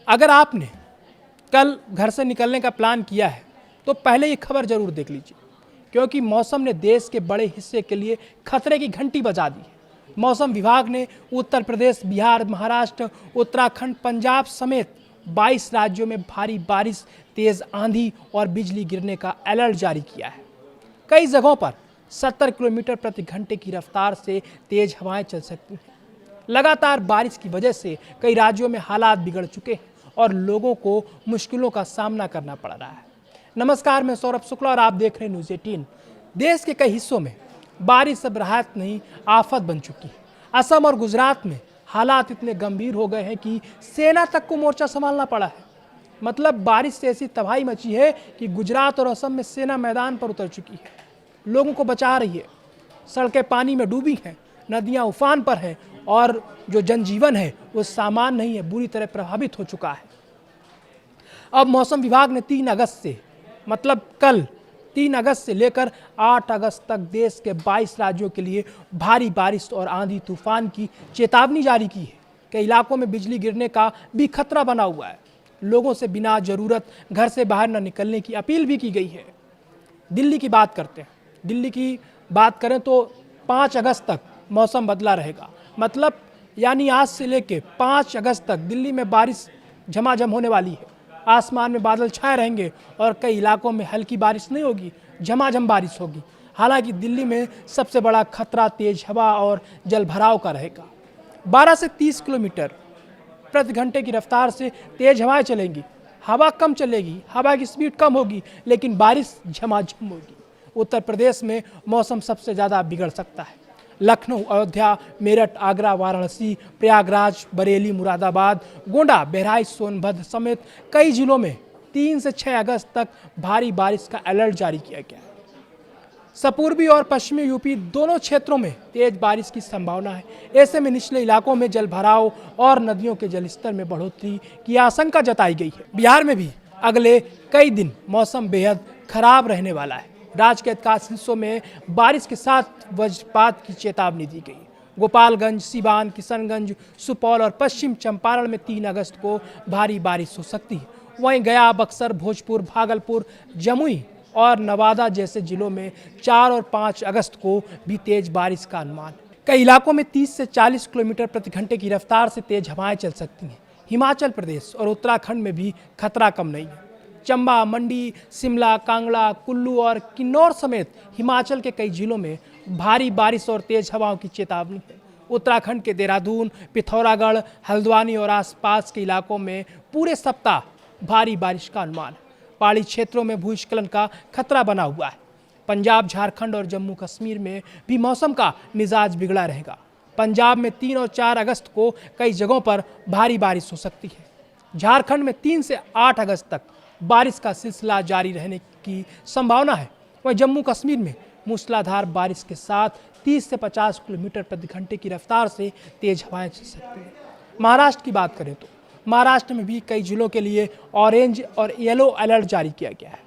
अगर आपने कल घर से निकलने का प्लान किया है तो पहले ये खबर जरूर देख लीजिए, क्योंकि मौसम ने देश के बड़े हिस्से के लिए खतरे की घंटी बजा दी है। मौसम विभाग ने उत्तर प्रदेश, बिहार, महाराष्ट्र, उत्तराखंड, पंजाब समेत 22 राज्यों में भारी बारिश, तेज आंधी और बिजली गिरने का अलर्ट जारी किया है। कई जगहों पर 70 किलोमीटर प्रति घंटे की रफ्तार से तेज हवाएं चल सकती हैं। लगातार बारिश की वजह से कई राज्यों में हालात बिगड़ चुके हैं और लोगों को मुश्किलों का सामना करना पड़ रहा है। नमस्कार, मैं सौरभ शुक्ला और आप देख रहे हैं न्यूज़ 18। देश के कई हिस्सों में बारिश अब राहत नहीं, आफत बन चुकी है। असम और गुजरात में हालात इतने गंभीर हो गए हैं कि सेना तक को मोर्चा संभालना पड़ा है। मतलब बारिश से ऐसी तबाही मची है कि गुजरात और असम में सेना मैदान पर उतर चुकी है, लोगों को बचा रही है। सड़कें पानी में डूबी हैं, नदियां उफान पर हैं और जो जनजीवन है वो सामान्य नहीं है, बुरी तरह प्रभावित हो चुका है। अब मौसम विभाग ने 3 अगस्त से, मतलब कल 3 अगस्त से लेकर 8 अगस्त तक देश के 22 राज्यों के लिए भारी बारिश और आंधी तूफान की चेतावनी जारी की है। कई इलाकों में बिजली गिरने का भी खतरा बना हुआ है। लोगों से बिना जरूरत घर से बाहर न निकलने की अपील भी की गई है। दिल्ली की बात करते हैं। दिल्ली की बात करें तो 5 अगस्त तक मौसम बदला रहेगा। मतलब यानी आज से लेकर 5 अगस्त तक दिल्ली में बारिश झमाझम होने वाली है। आसमान में बादल छाए रहेंगे और कई इलाकों में हल्की बारिश नहीं होगी, झमाझम बारिश होगी। हालांकि दिल्ली में सबसे बड़ा खतरा तेज हवा और जलभराव का रहेगा। 12 से 30 किलोमीटर प्रति घंटे की रफ्तार से तेज हवाएं चलेंगी। हवा कम चलेगी, हवा की स्पीड कम होगी, लेकिन बारिश झमाझम होगी। उत्तर प्रदेश में मौसम सबसे ज़्यादा बिगड़ सकता है। लखनऊ, अयोध्या, मेरठ, आगरा, वाराणसी, प्रयागराज, बरेली, मुरादाबाद, गोंडा, बहराइच, सोनभद्र समेत कई जिलों में 3 से 6 अगस्त तक भारी बारिश का अलर्ट जारी किया गया है। पूर्वी और पश्चिमी यूपी दोनों क्षेत्रों में तेज बारिश की संभावना है। ऐसे में निचले इलाकों में जलभराव और नदियों के जलस्तर में बढ़ोतरी की आशंका जताई गई है। बिहार में भी अगले कई दिन मौसम बेहद खराब रहने वाला है। राज्य के अधिकांश हिस्सों में बारिश के साथ वज्रपात की चेतावनी दी गई। गोपालगंज, सीवान, किशनगंज, सुपौल और पश्चिम चंपारण में 3 अगस्त को भारी बारिश हो सकती है। वहीं गया, बक्सर, भोजपुर, भागलपुर, जमुई और नवादा जैसे जिलों में 4 और 5 अगस्त को भी तेज बारिश का अनुमान है। कई इलाकों में 30 से 40 किलोमीटर प्रति घंटे की रफ्तार से तेज हवाएं चल सकती हैं। हिमाचल प्रदेश और उत्तराखंड में भी खतरा कम नहीं है। चंबा, मंडी, शिमला, कांगड़ा, कुल्लू और किन्नौर समेत हिमाचल के कई जिलों में भारी बारिश और तेज हवाओं की चेतावनी है। उत्तराखंड के देहरादून, पिथौरागढ़, हल्द्वानी और आसपास के इलाकों में पूरे सप्ताह भारी बारिश का अनुमान है। पहाड़ी क्षेत्रों में भूस्खलन का खतरा बना हुआ है। पंजाब, झारखंड और जम्मू कश्मीर में भी मौसम का मिजाज बिगड़ा रहेगा। पंजाब में 3 और 4 अगस्त को कई जगहों पर भारी बारिश हो सकती है। झारखंड में 3 से 8 अगस्त तक बारिश का सिलसिला जारी रहने की संभावना है। वहीं जम्मू कश्मीर में मूसलाधार बारिश के साथ 30 से 50 किलोमीटर प्रति घंटे की रफ्तार से तेज हवाएं चल सकती हैं। महाराष्ट्र की बात करें तो महाराष्ट्र में भी कई जिलों के लिए ऑरेंज और येलो अलर्ट जारी किया गया है।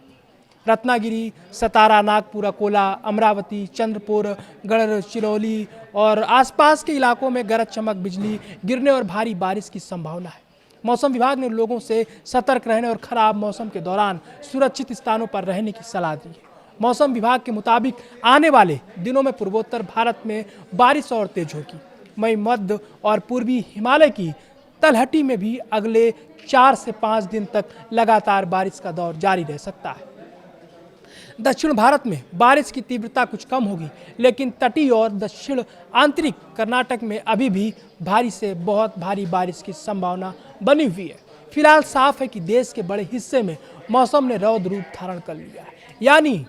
रत्नागिरी, सतारा, नागपुर, अकोला, अमरावती, चंद्रपुर, गढ़चिरौली और आसपास के इलाकों में गरज चमक, बिजली गिरने और भारी बारिश की संभावना है। मौसम विभाग ने लोगों से सतर्क रहने और खराब मौसम के दौरान सुरक्षित स्थानों पर रहने की सलाह दी है। मौसम विभाग के मुताबिक आने वाले दिनों में पूर्वोत्तर भारत में बारिश और तेज होगी। वहीं मध्य और पूर्वी हिमालय की तलहटी में भी अगले 4 से 5 दिन तक लगातार बारिश का दौर जारी रह सकता है। दक्षिण भारत में बारिश की तीव्रता कुछ कम होगी, लेकिन तटीय और दक्षिण आंतरिक कर्नाटक में अभी भी भारी से बहुत भारी बारिश की संभावना बनी हुई है। फिलहाल साफ है कि देश के बड़े हिस्से में मौसम ने रौद्र रूप धारण कर लिया है, यानी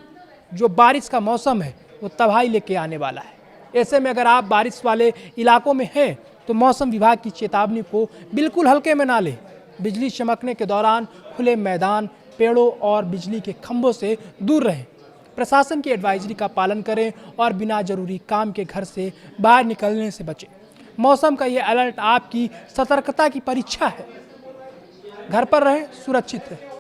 जो बारिश का मौसम है वो तबाही लेके आने वाला है। ऐसे में अगर आप बारिश वाले इलाकों में हैं तो मौसम विभाग की चेतावनी को बिल्कुल हल्के में ना लें। बिजली चमकने के दौरान खुले मैदान, पेड़ों और बिजली के खंभों से दूर रहें। प्रशासन की एडवाइजरी का पालन करें और बिना जरूरी काम के घर से बाहर निकलने से बचें। मौसम का ये अलर्ट आपकी सतर्कता की परीक्षा है। घर पर रहें, सुरक्षित रहें।